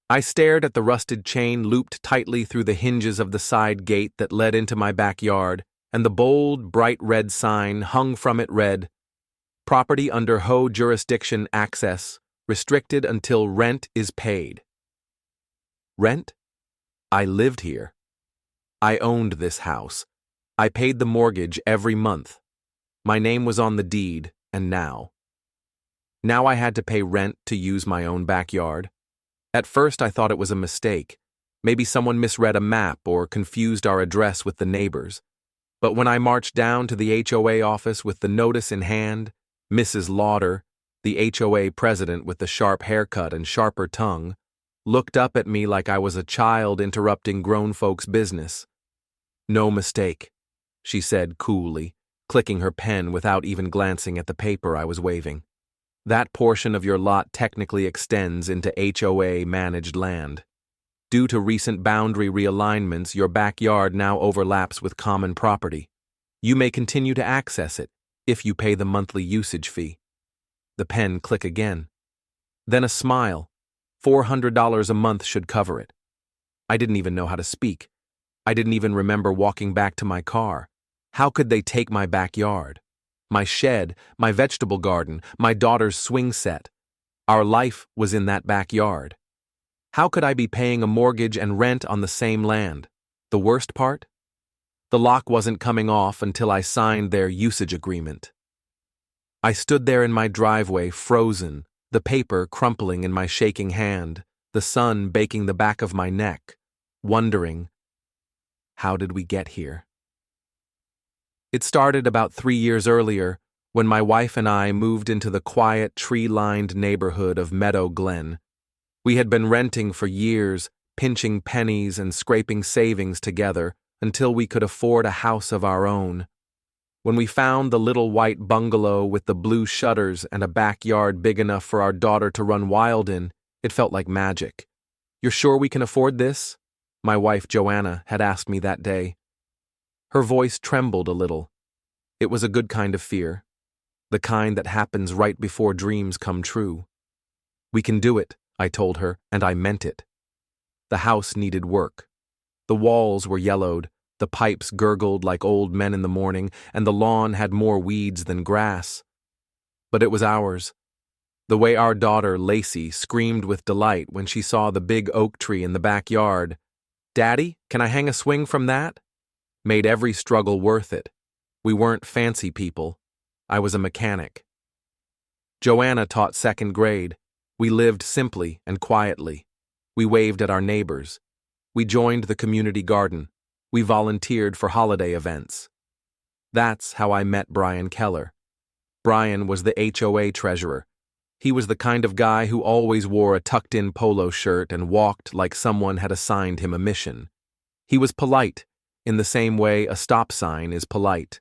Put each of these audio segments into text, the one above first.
I stared at the rusted chain looped tightly through the hinges of the side gate that led into my backyard, and the bold, bright red sign hung from it read, "Property under HOA jurisdiction access, restricted until rent is paid." Rent? I lived here. I owned this house. I paid the mortgage every month. My name was on the deed, and now I had to pay rent to use my own backyard. At first I thought it was a mistake. Maybe someone misread a map or confused our address with the neighbors. But when I marched down to the HOA office with the notice in hand, Mrs. Lauder, the HOA president with the sharp haircut and sharper tongue, looked up at me like I was a child interrupting grown folks' business. "No mistake," she said coolly, clicking her pen without even glancing at the paper I was waving. "That portion of your lot technically extends into HOA-managed land. Due to recent boundary realignments, your backyard now overlaps with common property. You may continue to access it if you pay the monthly usage fee." The pen click again. Then a smile. $400 a month should cover it. I didn't even know how to speak. I didn't even remember walking back to my car. How could they take my backyard? My shed, my vegetable garden, my daughter's swing set. Our life was in that backyard. How could I be paying a mortgage and rent on the same land? The worst part? The lock wasn't coming off until I signed their usage agreement. I stood there in my driveway, frozen, the paper crumpling in my shaking hand, the sun baking the back of my neck, wondering, how did we get here? It started about 3 years earlier when my wife and I moved into the quiet, tree-lined neighborhood of Meadow Glen. We had been renting for years, pinching pennies and scraping savings together until we could afford a house of our own. When we found the little white bungalow with the blue shutters and a backyard big enough for our daughter to run wild in, it felt like magic. "You're sure we can afford this?" my wife Joanna had asked me that day. Her voice trembled a little. It was a good kind of fear, the kind that happens right before dreams come true. "We can do it," I told her, and I meant it. The house needed work. The walls were yellowed, the pipes gurgled like old men in the morning, and the lawn had more weeds than grass. But it was ours. The way our daughter, Lacey, screamed with delight when she saw the big oak tree in the backyard, "Daddy, can I hang a swing from that?" made every struggle worth it. We weren't fancy people. I was a mechanic. Joanna taught second grade. We lived simply and quietly. We waved at our neighbors. We joined the community garden. We volunteered for holiday events. That's how I met Brian Keller. Brian was the HOA treasurer. He was the kind of guy who always wore a tucked-in polo shirt and walked like someone had assigned him a mission. He was polite, in the same way a stop sign is polite,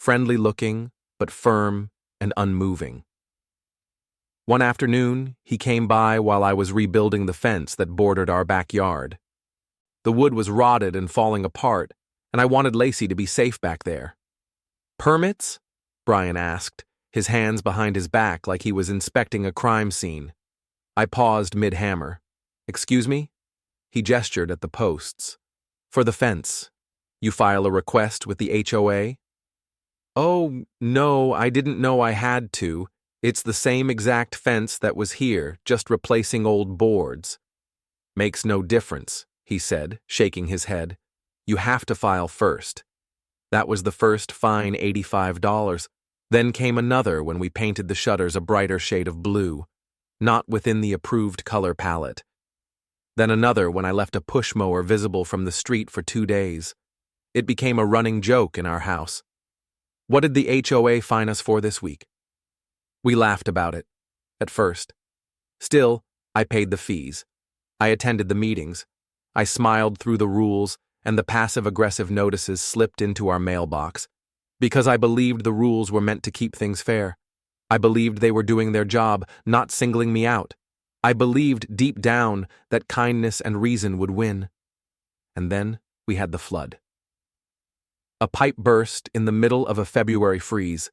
friendly-looking, but firm and unmoving. One afternoon, he came by while I was rebuilding the fence that bordered our backyard. The wood was rotted and falling apart, and I wanted Lacey to be safe back there. "Permits?" Brian asked, his hands behind his back like he was inspecting a crime scene. I paused mid-hammer. "Excuse me?" He gestured at the posts. "For the fence. You file a request with the HOA?" "Oh, no, I didn't know I had to. It's the same exact fence that was here, just replacing old boards." "Makes no difference," he said, shaking his head. "You have to file first." That was the first fine $85. Then came another when we painted the shutters a brighter shade of blue, not within the approved color palette. Then another when I left a push mower visible from the street for 2 days. It became a running joke in our house. "What did the HOA fine us for this week?" We laughed about it, at first. Still, I paid the fees. I attended the meetings. I smiled through the rules, and the passive-aggressive notices slipped into our mailbox. Because I believed the rules were meant to keep things fair. I believed they were doing their job, not singling me out. I believed deep down that kindness and reason would win. And then we had the flood. A pipe burst in the middle of a February freeze.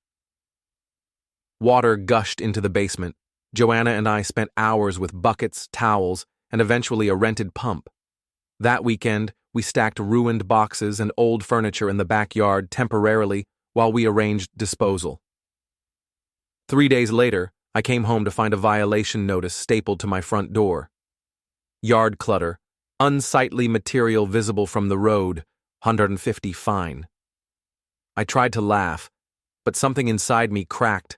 Water gushed into the basement. Joanna and I spent hours with buckets, towels, and eventually a rented pump. That weekend, we stacked ruined boxes and old furniture in the backyard temporarily while we arranged disposal. 3 days later, I came home to find a violation notice stapled to my front door. Yard clutter, unsightly material visible from the road, 150 fine. I tried to laugh, but something inside me cracked.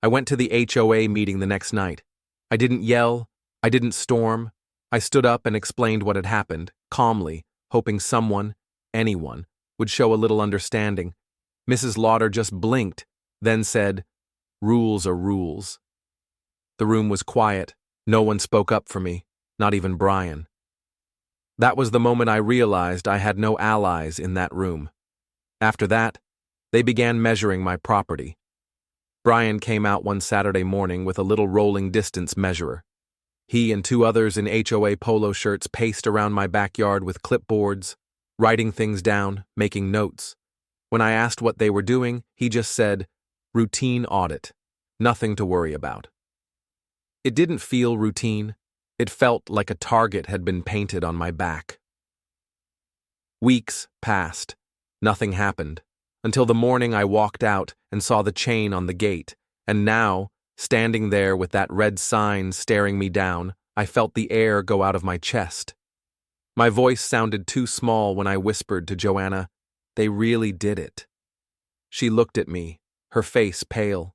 I went to the HOA meeting the next night. I didn't yell, I didn't storm. I stood up and explained what had happened, calmly, hoping someone, anyone, would show a little understanding. Mrs. Lauder just blinked, then said, "Rules are rules." The room was quiet. No one spoke up for me, not even Brian. That was the moment I realized I had no allies in that room. After that, they began measuring my property. Brian came out one Saturday morning with a little rolling distance measurer. He and 2 others in HOA polo shirts paced around my backyard with clipboards, writing things down, making notes. When I asked what they were doing, he just said, "Routine audit. Nothing to worry about." It didn't feel routine. It felt like a target had been painted on my back. Weeks passed. Nothing happened, until the morning I walked out and saw the chain on the gate, and now, standing there with that red sign staring me down, I felt the air go out of my chest. My voice sounded too small when I whispered to Joanna, "They really did it." She looked at me, her face pale.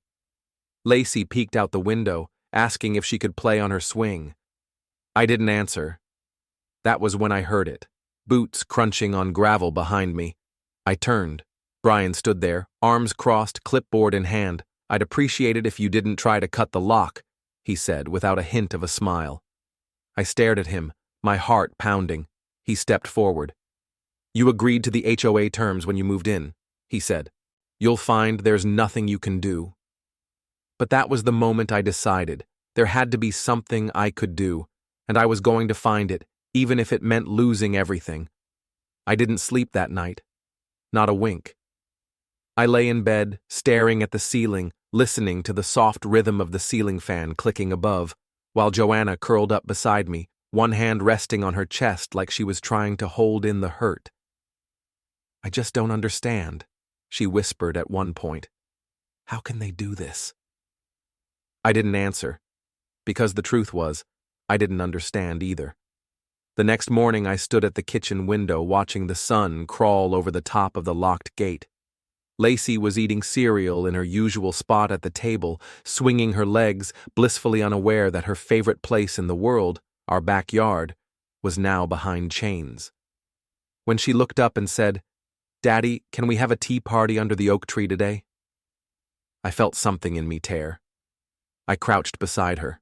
Lacey peeked out the window, asking if she could play on her swing. I didn't answer. That was when I heard it, boots crunching on gravel behind me. I turned. Brian stood there, arms crossed, clipboard in hand. "I'd appreciate it if you didn't try to cut the lock," he said without a hint of a smile. I stared at him, my heart pounding. He stepped forward. "You agreed to the HOA terms when you moved in," he said. "You'll find there's nothing you can do." But that was the moment I decided there had to be something I could do, and I was going to find it, even if it meant losing everything. I didn't sleep that night. Not a wink. I lay in bed, staring at the ceiling, listening to the soft rhythm of the ceiling fan clicking above, while Joanna curled up beside me, one hand resting on her chest like she was trying to hold in the hurt. "I just don't understand," she whispered at one point. "How can they do this?" I didn't answer, because the truth was, I didn't understand either. The next morning I stood at the kitchen window watching the sun crawl over the top of the locked gate. Lacey was eating cereal in her usual spot at the table, swinging her legs, blissfully unaware that her favorite place in the world, our backyard, was now behind chains. When she looked up and said, "Daddy, can we have a tea party under the oak tree today?" I felt something in me tear. I crouched beside her.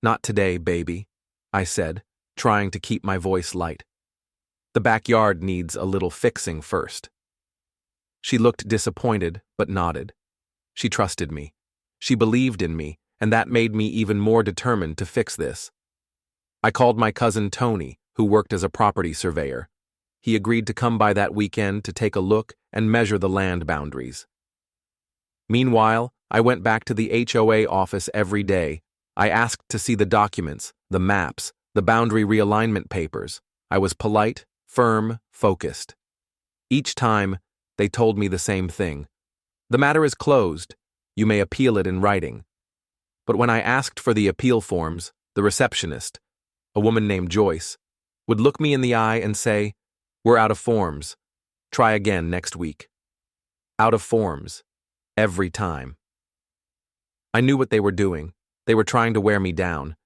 "Not today, baby," I said, trying to keep my voice light. "The backyard needs a little fixing first." She looked disappointed, but nodded. She trusted me. She believed in me, and that made me even more determined to fix this. I called my cousin Tony, who worked as a property surveyor. He agreed to come by that weekend to take a look and measure the land boundaries. Meanwhile, I went back to the HOA office every day. I asked to see the documents, the maps, the boundary realignment papers. I was polite, firm, focused. Each time, they told me the same thing. "The matter is closed. You may appeal it in writing." But when I asked for the appeal forms, the receptionist, a woman named Joyce, would look me in the eye and say, "We're out of forms. Try again next week." Out of forms. Every time. I knew what they were doing. They were trying to wear me down,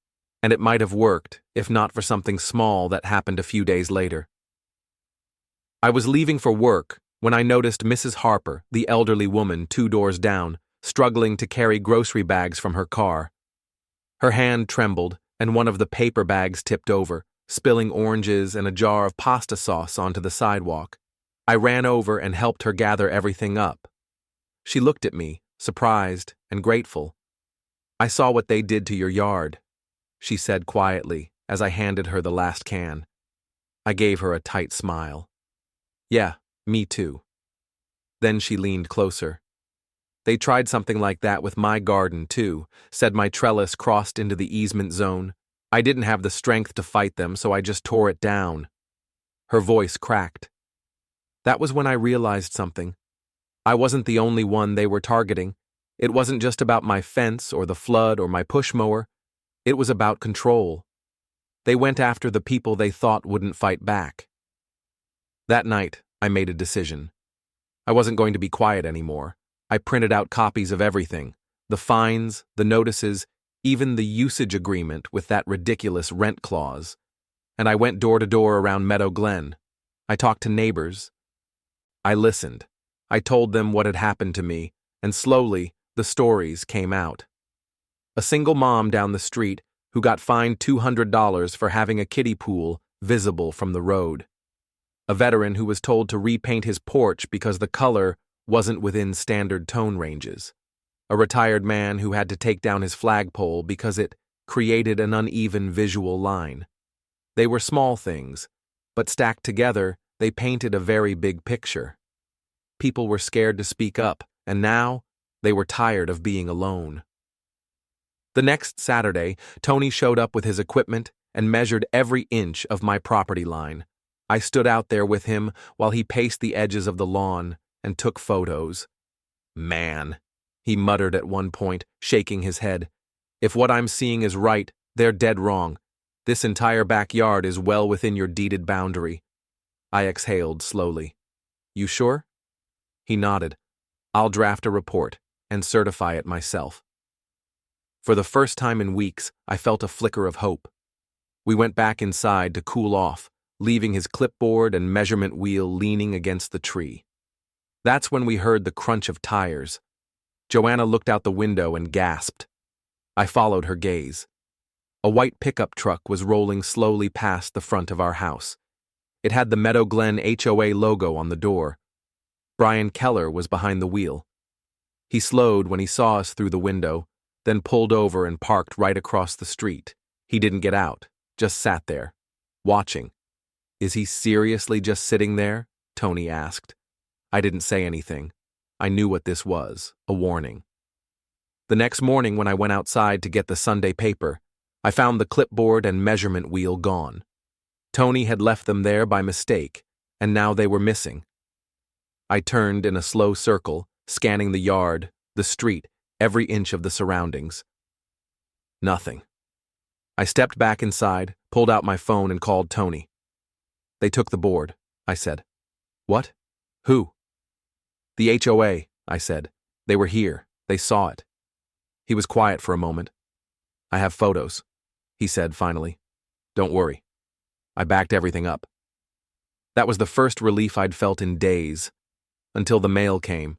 and it might have worked if not for something small that happened a few days later. I was leaving for work when I noticed Mrs. Harper, the elderly woman 2 doors down, struggling to carry grocery bags from her car. Her hand trembled, and one of the paper bags tipped over, spilling oranges and a jar of pasta sauce onto the sidewalk. I ran over and helped her gather everything up. She looked at me, surprised and grateful. "I saw what they did to your yard," she said quietly as I handed her the last can. I gave her a tight smile. "Yeah, me too." Then she leaned closer. "They tried something like that with my garden too, said my trellis crossed into the easement zone. I didn't have the strength to fight them, so I just tore it down. Her voice cracked. That was when I realized something. I wasn't the only one they were targeting. It wasn't just about my fence or the flood or my push mower. It was about control. They went after the people they thought wouldn't fight back. That night, I made a decision. I wasn't going to be quiet anymore. I printed out copies of everything. The fines, the notices, even the usage agreement with that ridiculous rent clause. And I went door to door around Meadow Glen. I talked to neighbors. I listened. I told them what had happened to me, and slowly, the stories came out. A single mom down the street who got fined $200 for having a kiddie pool visible from the road. A veteran who was told to repaint his porch because the color wasn't within standard tone ranges. A retired man who had to take down his flagpole because it created an uneven visual line. They were small things, but stacked together, they painted a very big picture. People were scared to speak up, and now they were tired of being alone. The next Saturday, Tony showed up with his equipment and measured every inch of my property line. I stood out there with him while he paced the edges of the lawn and took photos. Man, he muttered at one point, shaking his head. If what I'm seeing is right, they're dead wrong. This entire backyard is well within your deeded boundary. I exhaled slowly. You sure? He nodded. I'll draft a report and certify it myself. For the first time in weeks, I felt a flicker of hope. We went back inside to cool off, leaving his clipboard and measurement wheel leaning against the tree. That's when we heard the crunch of tires. Joanna looked out the window and gasped. I followed her gaze. A white pickup truck was rolling slowly past the front of our house. It had the Meadow Glen HOA logo on the door. Brian Keller was behind the wheel. He slowed when he saw us through the window, then pulled over and parked right across the street. He didn't get out, just sat there, watching. Is he seriously just sitting there? Tony asked. I didn't say anything. I knew what this was, a warning. The next morning when I went outside to get the Sunday paper, I found the clipboard and measurement wheel gone. Tony had left them there by mistake, and now they were missing. I turned in a slow circle, scanning the yard, the street, every inch of the surroundings. Nothing. I stepped back inside, pulled out my phone and called Tony. They took the board, I said. What? Who? The HOA, I said. They were here. They saw it. He was quiet for a moment. I have photos, he said finally. Don't worry. I backed everything up. That was the first relief I'd felt in days, until the mail came.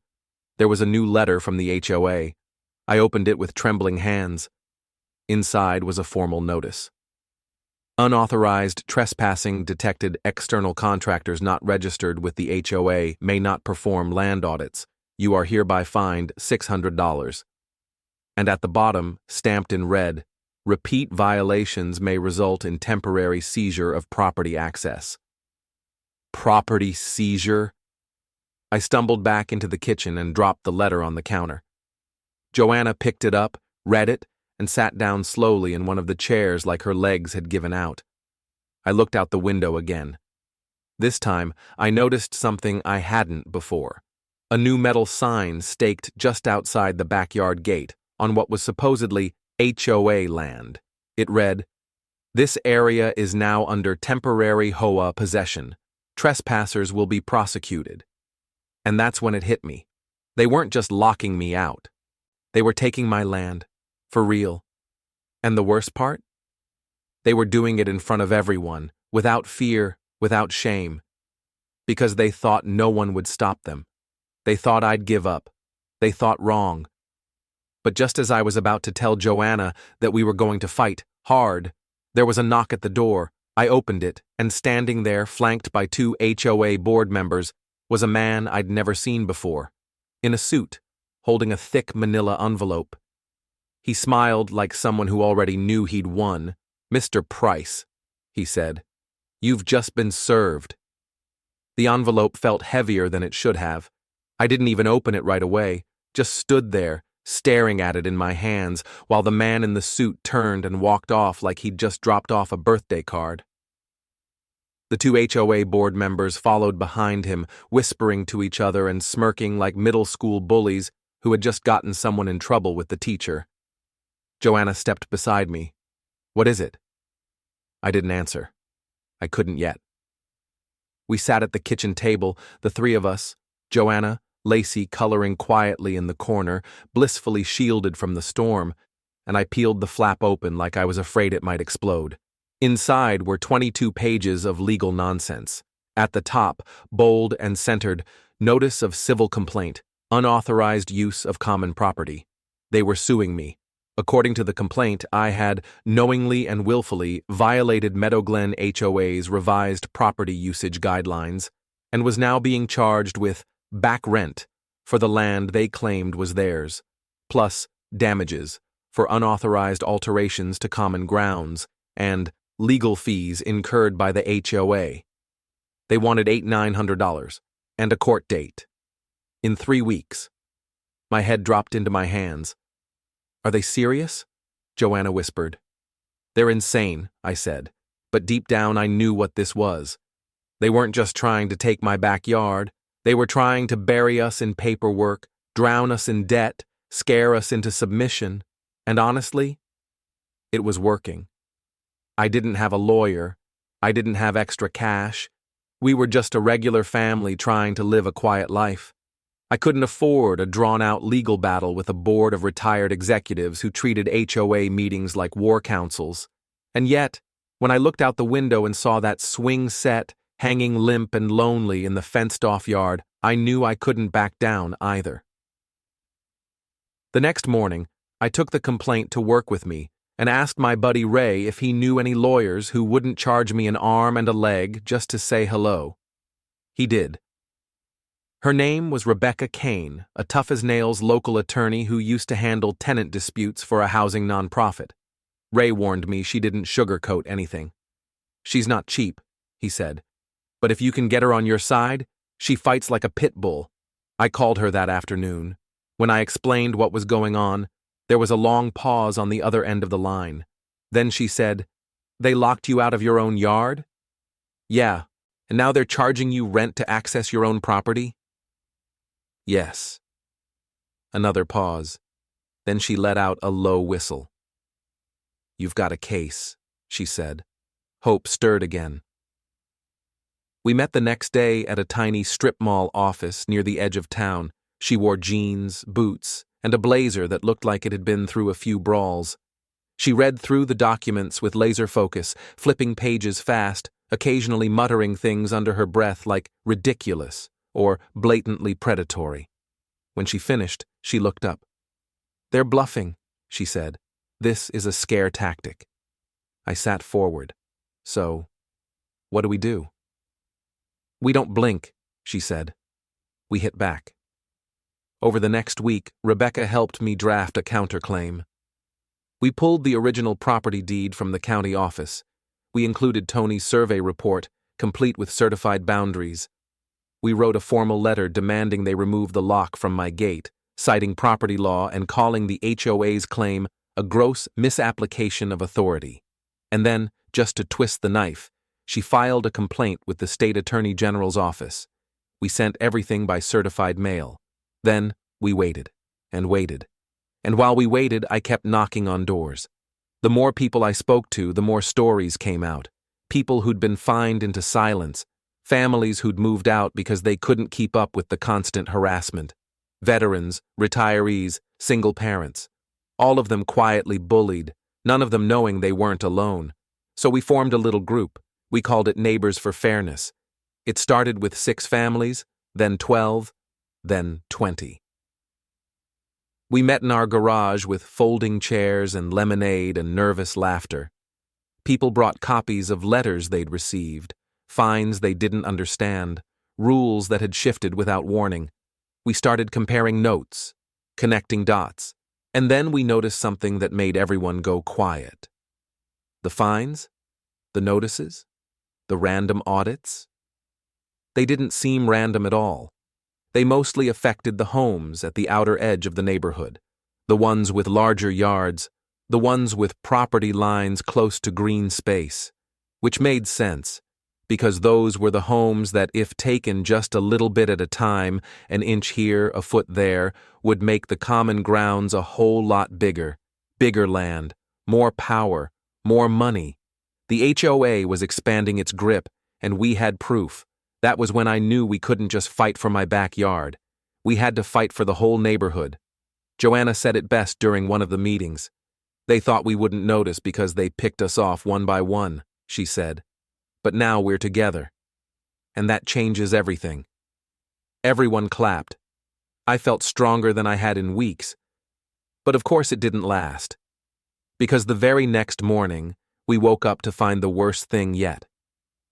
There was a new letter from the HOA. I opened it with trembling hands. Inside was a formal notice. Unauthorized trespassing detected. External contractors not registered with the HOA may not perform land audits. You are hereby fined $600. And at the bottom, stamped in red, repeat violations may result in temporary seizure of property access. Property seizure? I stumbled back into the kitchen and dropped the letter on the counter. Joanna picked it up, read it, and sat down slowly in one of the chairs like her legs had given out. I looked out the window again. This time, I noticed something I hadn't before. A new metal sign staked just outside the backyard gate on what was supposedly HOA land. It read, "This area is now under temporary HOA possession. Trespassers will be prosecuted." And that's when it hit me. They weren't just locking me out. They were taking my land. For real. And the worst part? They were doing it in front of everyone, without fear, without shame. Because they thought no one would stop them. They thought I'd give up. They thought wrong. But just as I was about to tell Joanna that we were going to fight hard, there was a knock at the door. I opened it, and standing there, flanked by 2 HOA board members, was a man I'd never seen before, in a suit, holding a thick manila envelope. He smiled like someone who already knew he'd won. "Mr. Price," he said, "you've just been served." The envelope felt heavier than it should have. I didn't even open it right away, just stood there, staring at it in my hands while the man in the suit turned and walked off like he'd just dropped off a birthday card. The two HOA board members followed behind him, whispering to each other and smirking like middle school bullies who had just gotten someone in trouble with the teacher. Joanna stepped beside me. "What is it?" I didn't answer. I couldn't yet. We sat at the kitchen table, the three of us, Joanna, Lacey coloring quietly in the corner, blissfully shielded from the storm, and I peeled the flap open like I was afraid it might explode. Inside were 22 pages of legal nonsense. At the top, bold and centered, notice of civil complaint, unauthorized use of common property. They were suing me. According to the complaint, I had knowingly and willfully violated Meadowglen HOA's revised property usage guidelines and was now being charged with back rent for the land they claimed was theirs, plus damages for unauthorized alterations to common grounds and legal fees incurred by the HOA. They wanted $800–900 and a court date. In 3 weeks. My head dropped into my hands. "Are they serious?" Joanna whispered. "They're insane," I said, but deep down I knew what this was. They weren't just trying to take my backyard. They were trying to bury us in paperwork, drown us in debt, scare us into submission. And honestly, it was working. I didn't have a lawyer. I didn't have extra cash. We were just a regular family trying to live a quiet life. I couldn't afford a drawn-out legal battle with a board of retired executives who treated HOA meetings like war councils. And yet, when I looked out the window and saw that swing set hanging limp and lonely in the fenced-off yard, I knew I couldn't back down either. The next morning, I took the complaint to work with me and asked my buddy Ray if he knew any lawyers who wouldn't charge me an arm and a leg just to say hello. He did. Her name was Rebecca Kane, a tough-as-nails local attorney who used to handle tenant disputes for a housing nonprofit. Ray warned me she didn't sugarcoat anything. "She's not cheap," he said, "but if you can get her on your side, she fights like a pit bull." I called her that afternoon. When I explained what was going on, there was a long pause on the other end of the line. Then she said, "They locked you out of your own yard?" "Yeah, and now they're charging you rent to access your own property?" "Yes." Another pause. Then she let out a low whistle. "You've got a case," she said. Hope stirred again. We met the next day at a tiny strip mall office near the edge of town. She wore jeans, boots, and a blazer that looked like it had been through a few brawls. She read through the documents with laser focus, flipping pages fast, occasionally muttering things under her breath like ridiculous or blatantly predatory. When she finished, she looked up. "They're bluffing," she said. "This is a scare tactic." I sat forward. "So, what do we do?" "We don't blink," she said. We hit back. Over the next week, Rebecca helped me draft a counterclaim. We pulled the original property deed from the county office. We included Tony's survey report, complete with certified boundaries. We wrote a formal letter demanding they remove the lock from my gate, citing property law and calling the HOA's claim a gross misapplication of authority. And then, just to twist the knife, she filed a complaint with the state attorney general's office. We sent everything by certified mail. Then we waited and waited. And while we waited, I kept knocking on doors. The more people I spoke to, the more stories came out. People who'd been fined into silence. Families who'd moved out because they couldn't keep up with the constant harassment. Veterans, retirees, single parents. All of them quietly bullied, none of them knowing they weren't alone. So we formed a little group. We called it Neighbors for Fairness. It started with 6 families, then 12, then 20. We met in our garage with folding chairs and lemonade and nervous laughter. People brought copies of letters they'd received, fines they didn't understand, rules that had shifted without warning. We started comparing notes, connecting dots, and then we noticed something that made everyone go quiet. The fines? The notices? The random audits? They didn't seem random at all. They mostly affected the homes at the outer edge of the neighborhood. The ones with larger yards, the ones with property lines close to green space, which made sense, because those were the homes that, if taken just a little bit at a time, an inch here, a foot there, would make the common grounds a whole lot bigger. Bigger land, more power, more money. The HOA was expanding its grip, and we had proof. That was when I knew we couldn't just fight for my backyard. We had to fight for the whole neighborhood. Joanna said it best during one of the meetings. They thought we wouldn't notice because they picked us off one by one, she said. But now we're together. And that changes everything. Everyone clapped. I felt stronger than I had in weeks. But of course it didn't last. Because the very next morning, we woke up to find the worst thing yet.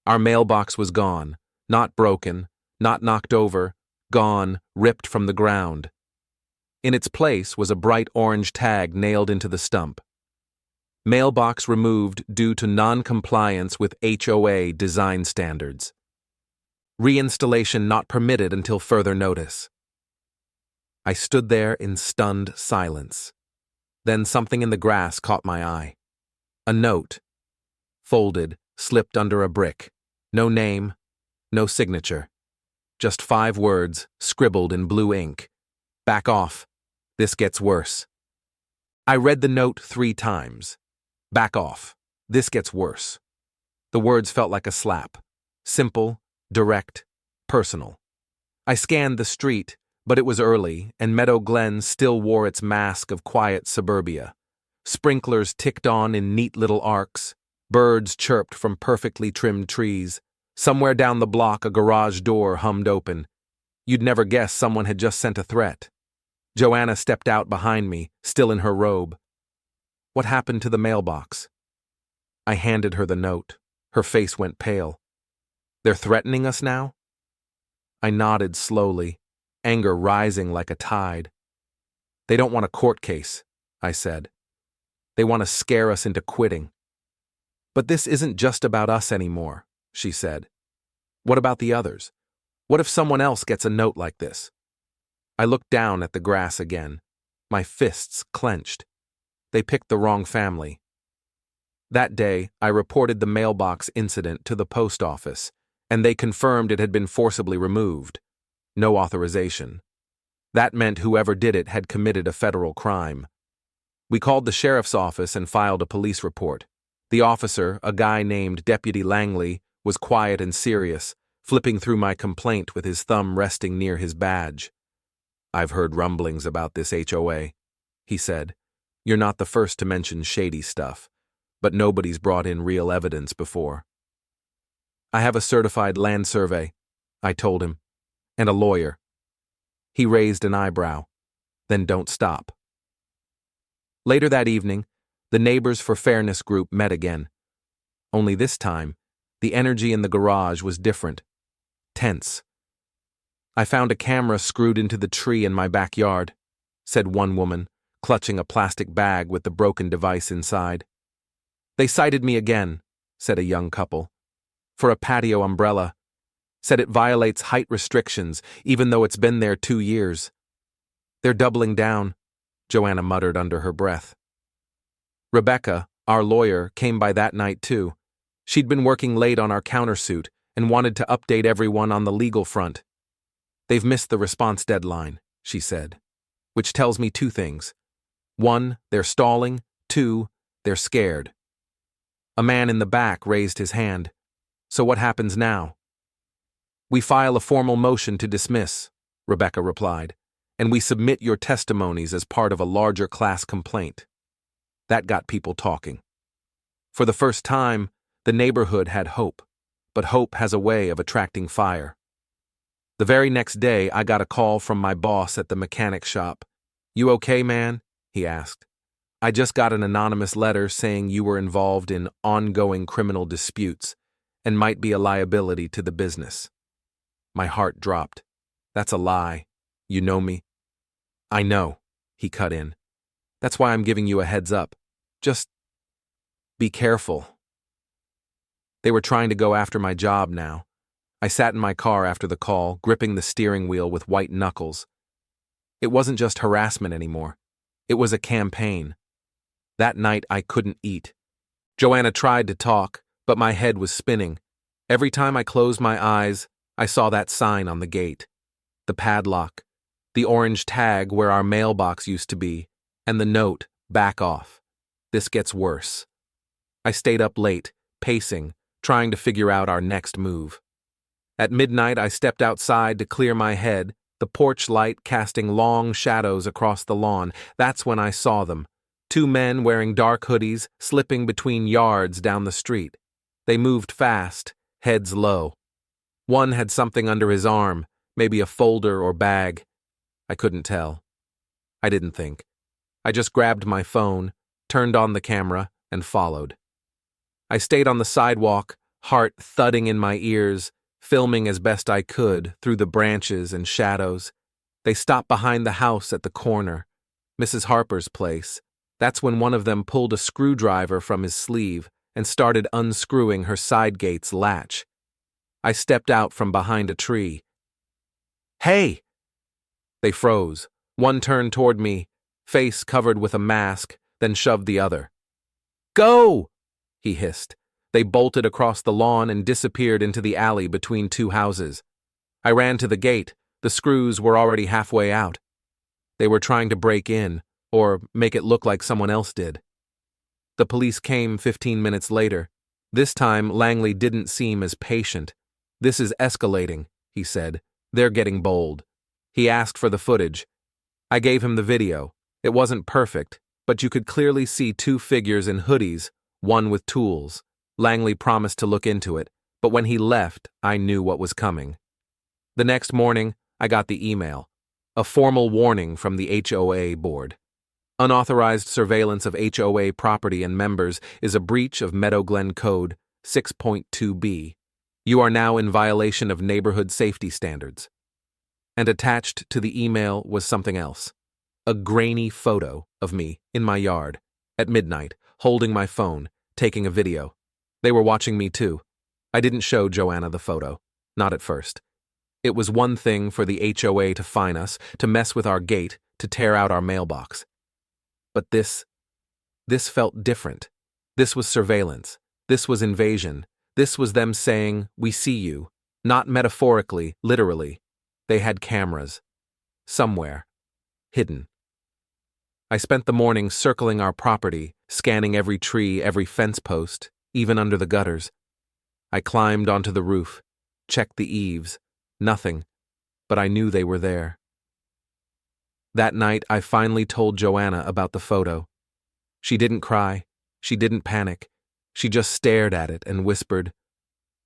Our mailbox was gone, not broken, not knocked over, gone, ripped from the ground. In its place was a bright orange tag nailed into the stump. Mailbox removed due to non-compliance with HOA design standards. Reinstallation not permitted until further notice. I stood there in stunned silence. Then something in the grass caught my eye. A note. Folded, slipped under a brick. No name, no signature. Just 5 words, scribbled in blue ink. Back off. This gets worse. I read the note 3 times. Back off. This gets worse. The words felt like a slap. Simple, direct, personal. I scanned the street, but it was early, and Meadow Glen still wore its mask of quiet suburbia. Sprinklers ticked on in neat little arcs. Birds chirped from perfectly trimmed trees. Somewhere down the block, a garage door hummed open. You'd never guess someone had just sent a threat. Joanna stepped out behind me, still in her robe. What happened to the mailbox? I handed her the note. Her face went pale. They're threatening us now? I nodded slowly, anger rising like a tide. They don't want a court case, I said. They want to scare us into quitting. But this isn't just about us anymore, she said. What about the others? What if someone else gets a note like this? I looked down at the grass again, my fists clenched. They picked the wrong family. That day, I reported the mailbox incident to the post office, and they confirmed it had been forcibly removed. No authorization. That meant whoever did it had committed a federal crime. We called the sheriff's office and filed a police report. The officer, a guy named Deputy Langley, was quiet and serious, flipping through my complaint with his thumb resting near his badge. I've heard rumblings about this HOA, he said. You're not the first to mention shady stuff, but nobody's brought in real evidence before. I have a certified land survey, I told him, and a lawyer. He raised an eyebrow. Then don't stop. Later that evening, the Neighbors for Fairness group met again. Only this time, the energy in the garage was different. Tense. I found a camera screwed into the tree in my backyard, said one woman, clutching a plastic bag with the broken device inside. They cited me again, said a young couple, for a patio umbrella. Said it violates height restrictions, even though it's been there 2 years. They're doubling down, Joanna muttered under her breath. Rebecca, our lawyer, came by that night too. She'd been working late on our countersuit and wanted to update everyone on the legal front. They've missed the response deadline, she said, which tells me 2 things. 1, they're stalling. 2, they're scared. A man in the back raised his hand. So what happens now? We file a formal motion to dismiss, Rebecca replied, and we submit your testimonies as part of a larger class complaint. That got people talking. For the first time, the neighborhood had hope, but hope has a way of attracting fire. The very next day, I got a call from my boss at the mechanic shop. You okay, man? He asked. I just got an anonymous letter saying you were involved in ongoing criminal disputes and might be a liability to the business. My heart dropped. That's a lie. You know me? I know, he cut in. That's why I'm giving you a heads up. Just be careful. They were trying to go after my job now. I sat in my car after the call, gripping the steering wheel with white knuckles. It wasn't just harassment anymore. It was a campaign. That night I couldn't eat. Joanna tried to talk, but my head was spinning. Every time I closed my eyes, I saw that sign on the gate. The padlock, the orange tag where our mailbox used to be, and the note, "Back off. This gets worse." I stayed up late, pacing, trying to figure out our next move. At midnight, I stepped outside to clear my head, the porch light casting long shadows across the lawn. That's when I saw them. 2 men wearing dark hoodies, slipping between yards down the street. They moved fast, heads low. One had something under his arm, maybe a folder or bag. I couldn't tell. I didn't think. I just grabbed my phone, turned on the camera, and followed. I stayed on the sidewalk, heart thudding in my ears, filming as best I could through the branches and shadows. They stopped behind the house at the corner, Mrs. Harper's place. That's when one of them pulled a screwdriver from his sleeve and started unscrewing her side gate's latch. I stepped out from behind a tree. "Hey!" They froze. One turned toward me, face covered with a mask, then shoved the other. "Go!" he hissed. They bolted across the lawn and disappeared into the alley between 2 houses. I ran to the gate. The screws were already halfway out. They were trying to break in, or make it look like someone else did. The police came 15 minutes later. This time, Langley didn't seem as patient. "This is escalating," he said. "They're getting bold." He asked for the footage. I gave him the video. It wasn't perfect, but you could clearly see 2 figures in hoodies, one with tools. Langley promised to look into it, but when he left, I knew what was coming. The next morning, I got the email. A formal warning from the HOA board. Unauthorized surveillance of HOA property and members is a breach of Meadow Glen Code 6.2b. You are now in violation of neighborhood safety standards. And attached to the email was something else. A grainy photo of me in my yard, at midnight, holding my phone, taking a video. They were watching me too. I didn't show Joanna the photo. Not at first. It was one thing for the HOA to fine us, to mess with our gate, to tear out our mailbox. But this felt different. This was surveillance. This was invasion. This was them saying, "We see you." Not metaphorically, literally. They had cameras. Somewhere. Hidden. I spent the morning circling our property, scanning every tree, every fence post, even under the gutters. I climbed onto the roof, checked the eaves. Nothing, but I knew they were there. That night, I finally told Joanna about the photo. She didn't cry. She didn't panic. She just stared at it and whispered,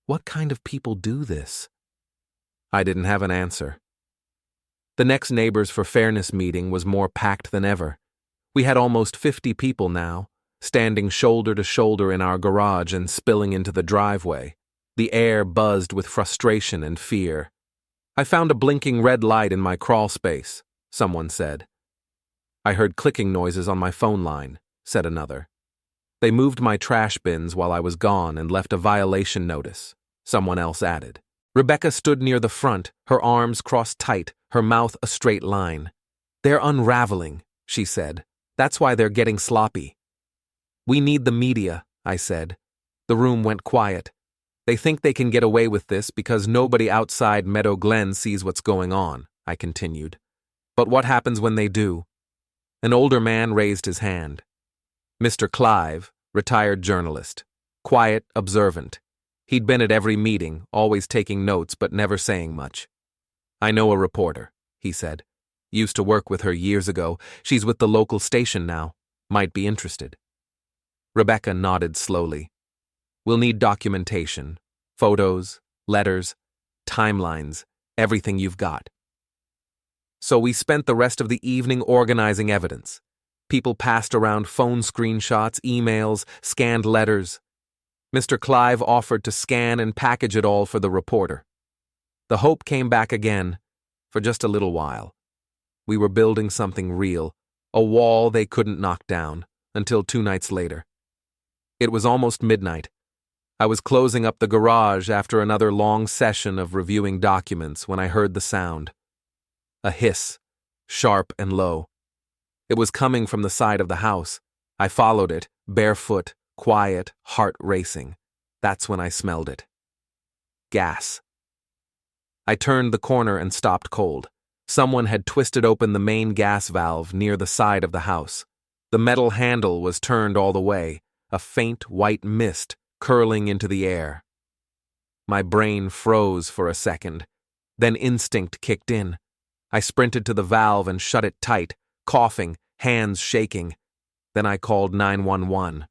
"What kind of people do this?" I didn't have an answer. The next Neighbors for Fairness meeting was more packed than ever. We had almost 50 people now, standing shoulder to shoulder in our garage and spilling into the driveway. The air buzzed with frustration and fear. "I found a blinking red light in my crawl space," someone said. "I heard clicking noises on my phone line," said another. "They moved my trash bins while I was gone and left a violation notice," someone else added. Rebecca stood near the front, her arms crossed tight, her mouth a straight line. "They're unraveling," she said. "That's why they're getting sloppy." "We need the media," I said. The room went quiet. "They think they can get away with this because nobody outside Meadow Glen sees what's going on," I continued. "But what happens when they do?" An older man raised his hand. Mr. Clive, retired journalist. Quiet, observant. He'd been at every meeting, always taking notes but never saying much. "I know a reporter," he said. "Used to work with her years ago. She's with the local station now. Might be interested." Rebecca nodded slowly. "We'll need documentation. Photos, letters, timelines, everything you've got." So we spent the rest of the evening organizing evidence. People passed around phone screenshots, emails, scanned letters. Mr. Clive offered to scan and package it all for the reporter. The hope came back again, for just a little while. We were building something real, a wall they couldn't knock down, until 2 nights later. It was almost midnight. I was closing up the garage after another long session of reviewing documents when I heard the sound. A hiss, sharp and low. It was coming from the side of the house. I followed it, barefoot, quiet, heart racing. That's when I smelled it. Gas. I turned the corner and stopped cold. Someone had twisted open the main gas valve near the side of the house. The metal handle was turned all the way, a faint white mist curling into the air. My brain froze for a second. Then instinct kicked in. I sprinted to the valve and shut it tight, coughing, hands shaking. Then I called 911.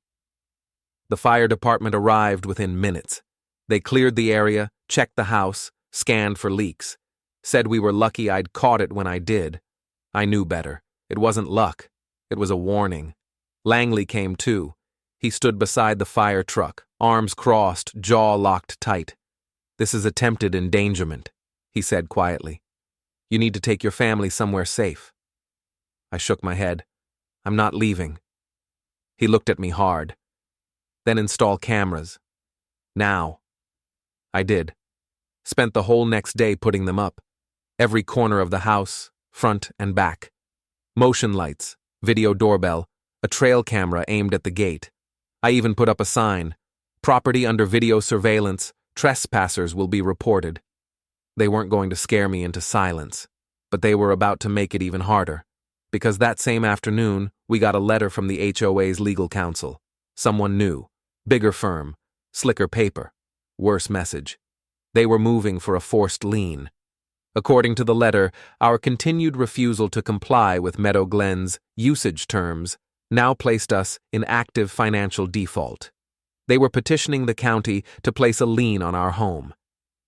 The fire department arrived within minutes. They cleared the area, checked the house, scanned for leaks. Said we were lucky I'd caught it when I did. I knew better. It wasn't luck. It was a warning. Langley came too. He stood beside the fire truck, arms crossed, jaw locked tight. "This is attempted endangerment," he said quietly. "You need to take your family somewhere safe." I shook my head. "I'm not leaving." He looked at me hard. "Then install cameras. Now." I did. Spent the whole next day putting them up. Every corner of the house, front and back. Motion lights, video doorbell, a trail camera aimed at the gate. I even put up a sign, "Property under video surveillance, trespassers will be reported." They weren't going to scare me into silence, but they were about to make it even harder. Because that same afternoon, we got a letter from the HOA's legal counsel. Someone new, bigger firm, slicker paper, worse message. They were moving for a forced lien. According to the letter, our continued refusal to comply with Meadow Glen's usage terms now placed us in active financial default. They were petitioning the county to place a lien on our home.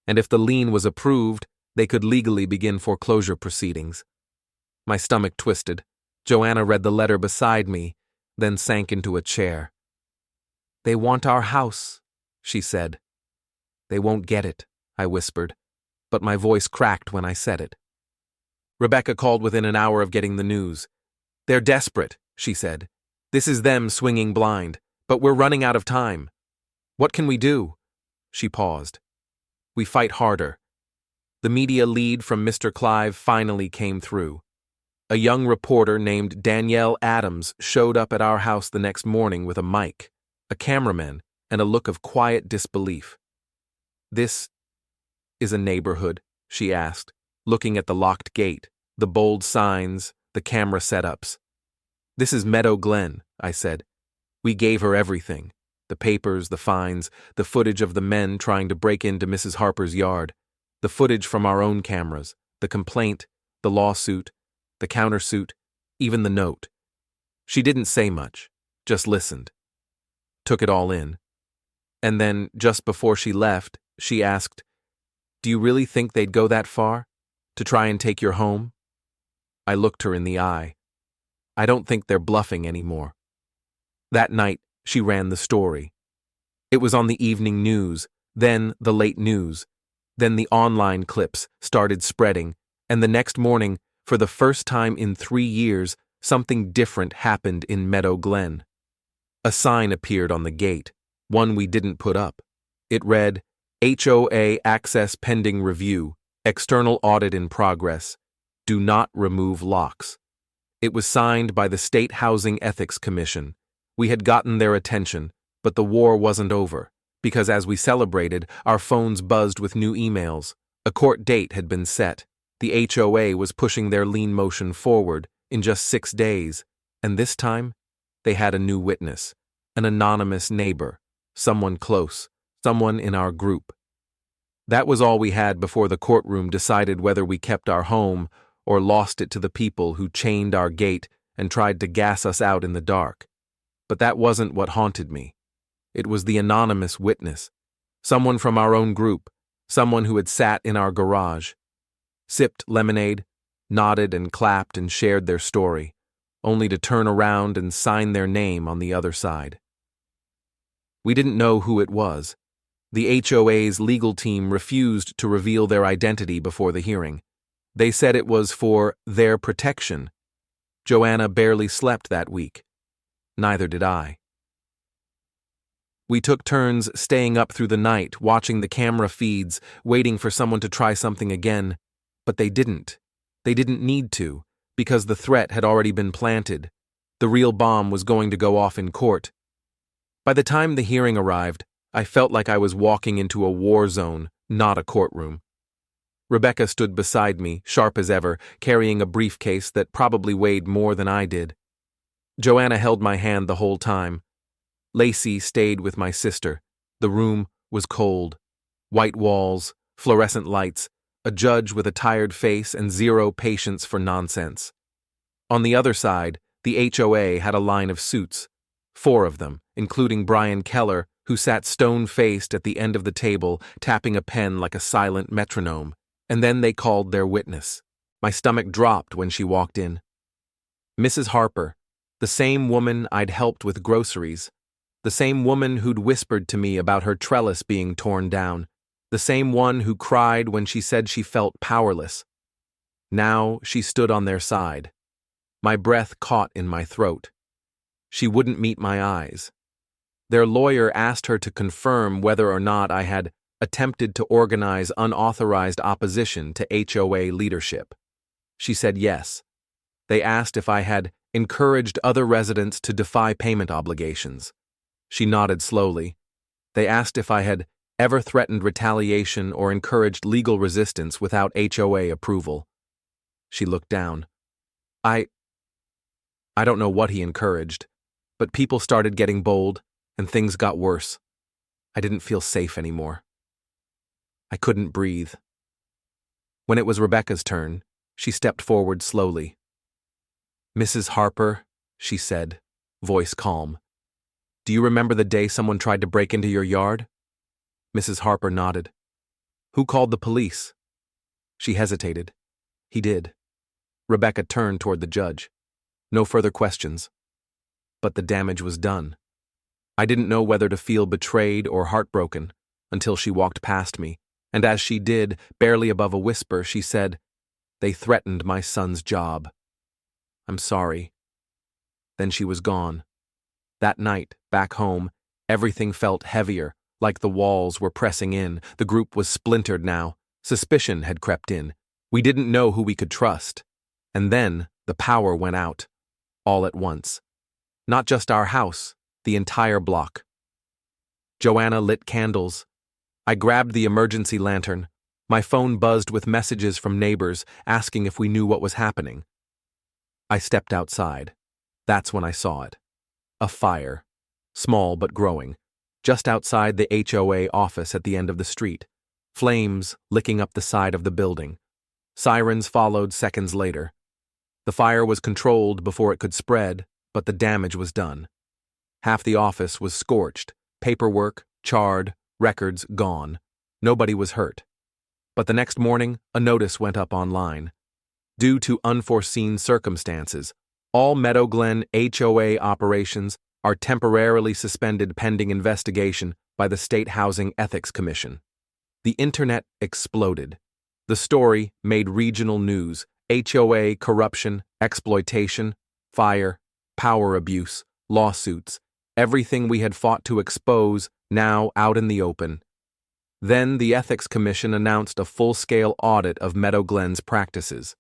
And if the lien was approved, they could legally begin foreclosure proceedings. My stomach twisted. Joanna read the letter beside me, then sank into a chair. "They want our house," she said. "They won't get it," I whispered, but my voice cracked when I said it. Rebecca called within an hour of getting the news. "They're desperate," she said. "This is them swinging blind, but we're running out of time. What can we do?" She paused. "We fight harder." The media lead from Mr. Clive finally came through. A young reporter named Danielle Adams showed up at our house the next morning with a mic, a cameraman, and a look of quiet disbelief. "This is a neighborhood?" she asked, looking at the locked gate, the bold signs, the camera setups. "This is Meadow Glen," I said. "We gave her everything. The papers, the fines, the footage of the men trying to break into Mrs. Harper's yard, the footage from our own cameras, the complaint, the lawsuit, the countersuit, even the note." She didn't say much, just listened. Took it all in. And then, just before she left, she asked, "Do you really think they'd go that far? To try and take your home?" I looked her in the eye. "I don't think they're bluffing anymore." That night, she ran the story. It was on the evening news, then the late news. Then the online clips started spreading, and the next morning, for the first time in 3 years, something different happened in Meadow Glen. A sign appeared on the gate, one we didn't put up. It read, "HOA access pending review, external audit in progress. Do not remove locks." It was signed by the State Housing Ethics Commission. We had gotten their attention, but the war wasn't over, because as we celebrated, our phones buzzed with new emails. A court date had been set. The HOA was pushing their lien motion forward in just 6 days, and this time, they had a new witness, an anonymous neighbor, someone close, someone in our group. That was all we had before the courtroom decided whether we kept our home or lost it to the people who chained our gate and tried to gas us out in the dark. But that wasn't what haunted me. It was the anonymous witness, someone from our own group, someone who had sat in our garage, sipped lemonade, nodded and clapped and shared their story, only to turn around and sign their name on the other side. We didn't know who it was. The HOA's legal team refused to reveal their identity before the hearing. They said it was for their protection. Joanna barely slept that week. Neither did I. We took turns staying up through the night, watching the camera feeds, waiting for someone to try something again. But they didn't. They didn't need to, because the threat had already been planted. The real bomb was going to go off in court. By the time the hearing arrived, I felt like I was walking into a war zone, not a courtroom. Rebecca stood beside me, sharp as ever, carrying a briefcase that probably weighed more than I did. Joanna held my hand the whole time. Lacey stayed with my sister. The room was cold. White walls, fluorescent lights, a judge with a tired face and zero patience for nonsense. On the other side, the HOA had a line of suits, 4 of them, including Brian Keller, who sat stone-faced at the end of the table, tapping a pen like a silent metronome. And then they called their witness. My stomach dropped when she walked in. Mrs. Harper, the same woman I'd helped with groceries, the same woman who'd whispered to me about her trellis being torn down, the same one who cried when she said she felt powerless. Now she stood on their side. My breath caught in my throat. She wouldn't meet my eyes. Their lawyer asked her to confirm whether or not I had attempted to organize unauthorized opposition to HOA leadership. She said yes. They asked if I had encouraged other residents to defy payment obligations. She nodded slowly. They asked if I had ever threatened retaliation or encouraged legal resistance without HOA approval. She looked down. I don't know what he encouraged, but people started getting bold, and things got worse. I didn't feel safe anymore. I couldn't breathe. When it was Rebecca's turn, she stepped forward slowly. "Mrs. Harper," she said, voice calm, "do you remember the day someone tried to break into your yard?" Mrs. Harper nodded. "Who called the police?" She hesitated. "He did." Rebecca turned toward the judge. No further questions. But the damage was done. I didn't know whether to feel betrayed or heartbroken until she walked past me, and as she did, barely above a whisper, she said, "They threatened my son's job. I'm sorry." Then she was gone. That night, back home, everything felt heavier, like the walls were pressing in. The group was splintered now. Suspicion had crept in. We didn't know who we could trust. And then the power went out. All at once. Not just our house, the entire block. Joanna lit candles. I grabbed the emergency lantern. My phone buzzed with messages from neighbors asking if we knew what was happening. I stepped outside. That's when I saw it. A fire. Small but growing. Just outside the HOA office at the end of the street. Flames licking up the side of the building. Sirens followed seconds later. The fire was controlled before it could spread, but the damage was done. Half the office was scorched, paperwork, charred, records gone. Nobody was hurt. But the next morning, a notice went up online. Due to unforeseen circumstances, all Meadow Glen HOA operations are temporarily suspended pending investigation by the State Housing Ethics Commission. The internet exploded. The story made regional news. HOA corruption, exploitation, fire, power abuse, lawsuits, everything we had fought to expose, now out in the open. Then the Ethics Commission announced a full-scale audit of Meadow Glen's practices.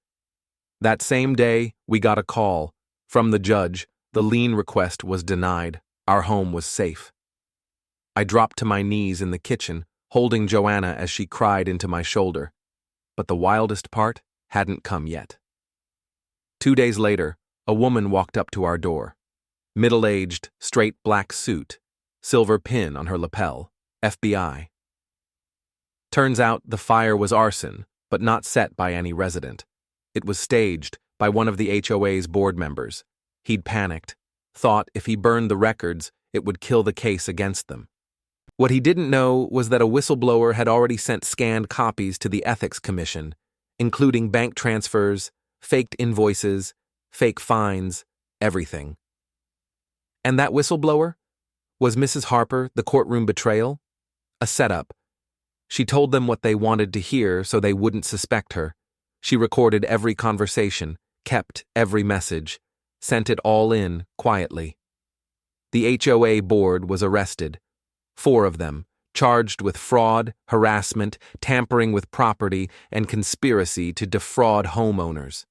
That same day, we got a call. From the judge, the lien request was denied. Our home was safe. I dropped to my knees in the kitchen, holding Joanna as she cried into my shoulder. But the wildest part hadn't come yet. 2 days later, a woman walked up to our door. Middle-aged, straight black suit, silver pin on her lapel, FBI. Turns out the fire was arson, but not set by any resident. It was staged by one of the HOA's board members. He'd panicked, thought if he burned the records, it would kill the case against them. What he didn't know was that a whistleblower had already sent scanned copies to the Ethics Commission, including bank transfers, faked invoices, fake fines, everything. And that whistleblower? Was Mrs. Harper the courtroom betrayal? A setup. She told them what they wanted to hear so they wouldn't suspect her. She recorded every conversation, kept every message, sent it all in quietly. The HOA board was arrested. 4 of them, charged with fraud, harassment, tampering with property, and conspiracy to defraud homeowners.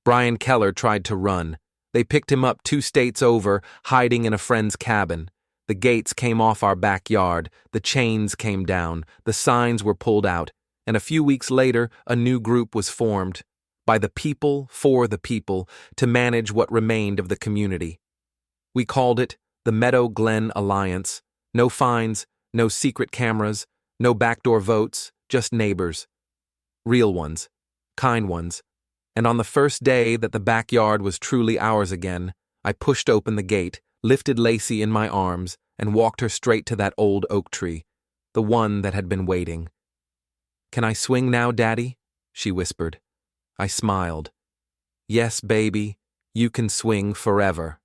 Brian Keller tried to run. They picked him up 2 states over, hiding in a friend's cabin. The gates came off our backyard, the chains came down, the signs were pulled out, and a few weeks later, a new group was formed. By the people, for the people, to manage what remained of the community. We called it the Meadow Glen Alliance. No fines, no secret cameras, no backdoor votes, just neighbors. Real ones, kind ones. And on the first day that the backyard was truly ours again, I pushed open the gate, lifted Lacey in my arms, and walked her straight to that old oak tree, the one that had been waiting. "Can I swing now, Daddy?" she whispered. I smiled. "Yes, baby, you can swing forever."